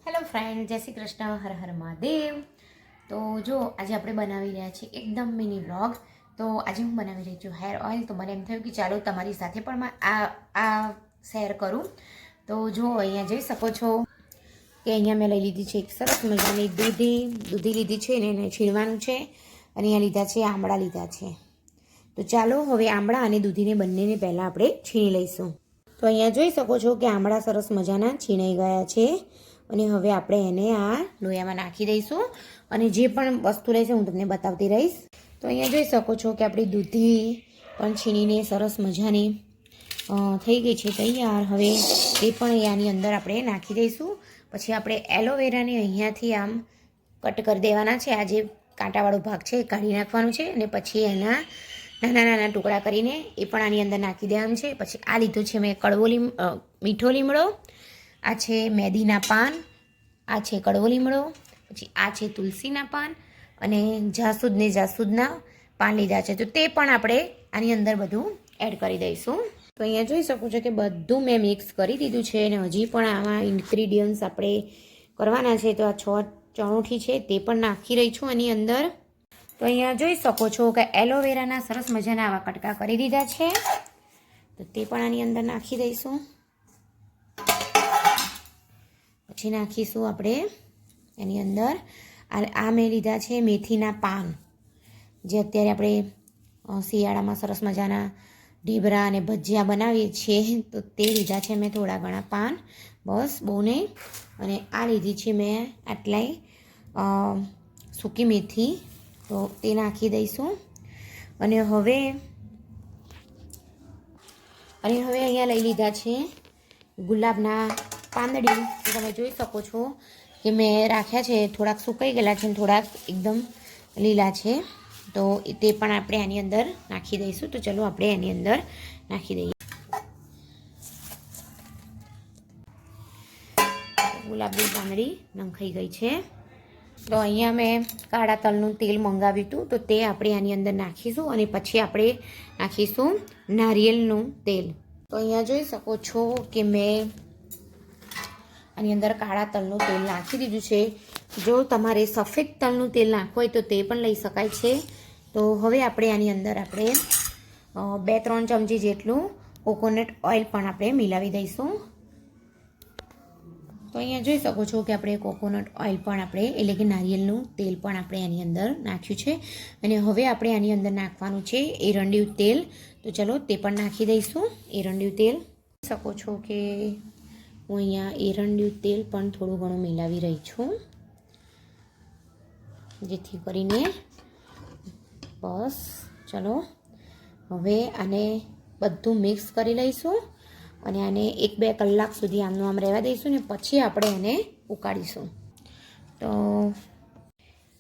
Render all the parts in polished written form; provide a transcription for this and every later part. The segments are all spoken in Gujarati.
હેલો ફ્રેન્ડ, જય શ્રી કૃષ્ણ, હર હર મહાદેવ. તો જો આજે આપણે બનાવી રહ્યા છીએ એકદમ મિની વ્લોગ. તો આજે હું બનાવી રહી છું હેર ઓઇલ. તો મને એમ થયું કે ચાલો તમારી સાથે પણ આ શેર કરું. તો જો અહીંયા જોઈ શકો છો કે અહીંયા મેં લઈ લીધી છે એક સરસ મજાની દૂધી લીધી છે ને એને છીણવાનું છે. અને અહીંયા લીધા છે આંબળા લીધા છે. તો ચાલો હવે આંબળા અને દૂધીને બંનેને પહેલાં આપણે છીણી લઈશું. તો અહીંયા જોઈ શકો છો કે આંબળા સરસ મજાના છીણાઈ ગયા છે. અને હવે આપણે એને આ લોયામાં નાખી દઈશું. અને જે પણ વસ્તુ રહેશે હું તમને બતાવતી રહીશ. તો અહીંયા જોઈ શકો છો કે આપણી દૂધી પણ છીણીને સરસ મજાની થઈ ગઈ છે તૈયાર. હવે એ પણ આની અંદર આપણે નાખી દઈશું. પછી આપણે એલોવેરાને અહીંયાથી આમ કટ કરી દેવાના છે. આ જે કાંટાવાળો ભાગ છે એ કાઢી નાખવાનું છે. અને પછી એના નાના નાના ટુકડા કરીને એ પણ આની અંદર નાખી દેવાનું છે. પછી આ લીધું છે મેં મીઠો લીમડો, આ છે મેદીના પાન, આ છે કડવો લીમડો, પછી આ છે તુલસીના પાન અને જાસૂદના પાન લીધા છે. તો તે પણ આપણે આની અંદર બધું એડ કરી દઈશું. તો અહીંયા જોઈ શકો છો કે બધું મેં મિક્સ કરી દીધું છે. અને હજી પણ આમાં ઇન્ગ્રીડિયન્ટ્સ આપણે કરવાના છે. તો આ 6 ચણોઠી છે તે પણ નાખી રહી છું આની અંદર. તો અહીંયા જોઈ શકો છો કે એલોવેરાના સરસ મજાના આવા કટકા કરી દીધા છે. તો તે પણ આની અંદર નાખી દઈશું. પછી નાખીશું આપણે એની અંદર આ મેં લીધા છે મેથીના પાન, જે અત્યારે આપણે શિયાળામાં સરસ મજાના ઢીબરા અને ભજીયા બનાવીએ છીએ. તો તે લીધા છે મેં થોડા ઘણા પાન, બસ બહુ નહીં. અને આ લીધી છે મેં આટલાય સૂકી મેથી. તો તે નાખી દઈશું. અને હવે અહીંયા લઈ લીધા છે ગુલાબના પાંદડી. તમે જોઈ શકો છો કે મેં રાખ્યા છે, થોડાક સુકાઈ ગયેલા છે અને થોડાક એકદમ લીલા છે. તો તે પણ આપણે આની અંદર નાખી દઈશું. તો ચલો આપણે એની અંદર નાખી દઈએ. ગુલાબની પાંદડી નંખાઈ ગઈ છે. તો અહીંયા મેં કાળા તલનું તેલ મંગાવ્યું હતું. તો તે આપણે આની અંદર નાખીશું. અને પછી આપણે નાખીશું નારિયેળનું તેલ. તો અહીંયા જોઈ શકો છો કે મેં આની અંદર કાળા તલનું તેલ નાખી દીધું છે. જો તમારે સફેદ તલનું તેલ નાખવું હોય તો તે પણ લઈ શકાય છે. તો હવે આપણે આની અંદર 2-3 ચમચી જેટલું કોકોનટ ઓઇલ પણ આપણે મિલાવી દઈશું. તો અહીંયા જોઈ શકો છો કે આપણે કોકોનટ ઓઇલ પણ એટલે કે નારિયેળનું તેલ પણ આપણે આની અંદર નાખ્યું છે. અને હવે આપણે આની અંદર નાખવાનું છે એરંડિયું તેલ. તો ચલો તે પણ નાખી દઈશું. એરંડિયું તેલ શકો છો કે હું અહીંયા એરંડિયું તેલ પણ થોડું ઘણું મિલાવી રહી છું, જેથી કરીને બસ ચલો હવે આને બધું મિક્સ કરી લઈશું. અને આને 1-2 કલાક સુધી આમનું આમ રહેવા દઈશું ને પછી આપણે એને ઉકાળીશું. તો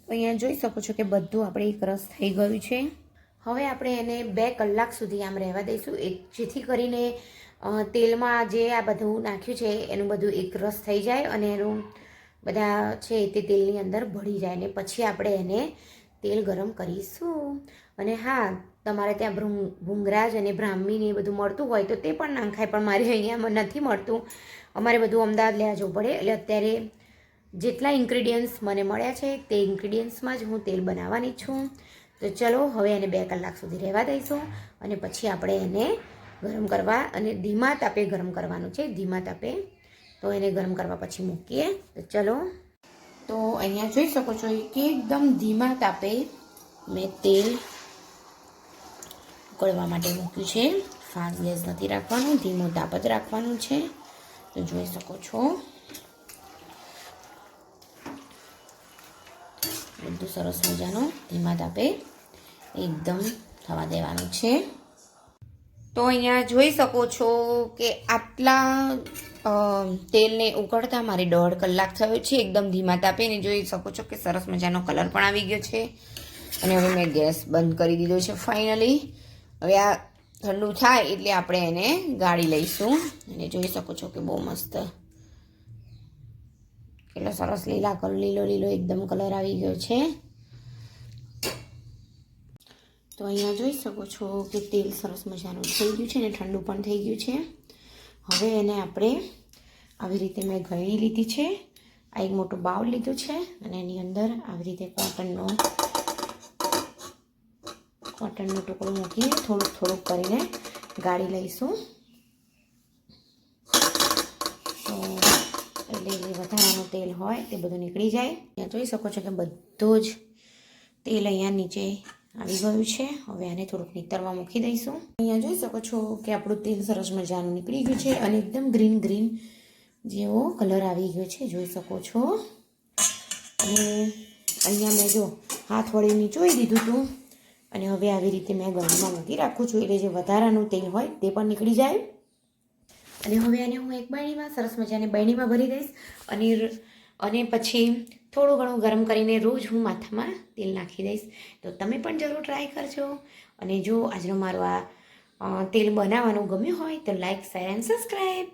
અહીંયા જોઈ શકો છો કે બધું આપણે એક રસ થઈ ગયું છે. હવે આપણે એને 2 કલાક સુધી આમ રહેવા દઈશું, જેથી કરીને તેલમાં જે આ બધું નાખ્યું છે એનું બધું એક રસ થઈ જાય અને એનું બધા છે તે તેલની અંદર ભળી જાય. ને પછી આપણે એને તેલ ગરમ કરીશું. અને હા, તમારે ત્યાં ભૂંગરાજ અને બ્રાહ્મી ને બધું મળતું હોય તો તે પણ નાખાય, પણ મારે અહીંયા નથી મળતું. અમારે બધું અમદાવાદ લેવા જવું પડે. એટલે અત્યારે જેટલા ઇન્ગ્રીડિયન્ટ્સ મને મળ્યા છે તે ઇન્ગ્રીડિયન્ટ્સમાં જ હું તેલ બનાવવાની છું. તો ચલો હવે એને 2 કલાક સુધી રહેવા દઈશું. અને પછી આપણે એને ગરમ કરવા અને ધીમા તાપે ગરમ કરવાનું છે, ધીમા તાપે. તો એને ગરમ કરવા પછી મૂકીએ. તો ચલો, તો અહીંયા જોઈ શકો છો કે એકદમ ધીમા તાપે મેં તેલ ઉકળવા માટે મૂક્યું છે. ફાસ્ટ ગેસ નથી રાખવાનું, ધીમો તાપ જ રાખવાનું છે. તો જોઈ શકો છો બધું સરસ મજાનું ધીમા તાપે એકદમ થવા દેવાનું છે. તો અહીંયા જોઈ શકો છો કે આટલા તેલને ઉકળતા મારે 1.5 કલાક થયો છે એકદમ ધીમા તાપે. ને જોઈ શકો છો કે સરસ મજાનો કલર પણ આવી ગયો છે. અને હવે મેં ગેસ બંધ કરી દીધો છે ફાઇનલી. હવે આ ઠંડુ થાય એટલે આપણે એને ગાળી લઈશું. અને જોઈ શકો છો કે બહુ મસ્ત કેટલો સરસ લીલો એકદમ કલર આવી ગયો છે. તો અહીંયા જોઈ શકો છો કે તેલ સરસ મજાનું થઈ ગયું છે અને ઠંડુ પણ થઈ ગયું છે. હવે એને આપણે આવી રીતે મેં ગળી લીધી છે આ એક મોટું બાઉલ લીધું છે અને એની અંદર આવી રીતે કોટનનો ટુકડો મૂકીને થોડુંક કરીને ગાળી લઈશું. તો એટલે જે વધારાનું તેલ હોય તે બધું નીકળી જાય. ત્યાં જોઈ શકો છો કે બધું જ તેલ અહીંયા નીચે આવી ગયું છે. હવે આને થોડુંક નીતરવા મૂકી દઈશું. અહીંયા જોઈ શકો છો કે આપણું તેલ સરસ મજાનું નીકળી ગયું છે અને એકદમ ગ્રીન જેવો કલર આવી ગયો છે, જોઈ શકો છો. અને અહીંયા મેં જો હાથ વડે નીચોઈ દીધું હતું અને હવે આવી રીતે મેં ગરમમાં મૂકી રાખું છું, એટલે જે વધારાનું તેલ હોય તે પણ નીકળી જાય. અને હવે આને હું એક બરણીમાં સરસ મજાની બરણીમાં ભરી દઈશ અને પછી થોડું ઘણું ગરમ કરીને રોજ હું માથામાં તેલ નાખી દઈશ. તો તમે પણ જરૂર ટ્રાય કરજો. અને જો આજનો મારો આ તેલ બનાવવાનું ગમ્યું હોય તો લાઈક, શેર એન્ડ સબસ્ક્રાઈબ.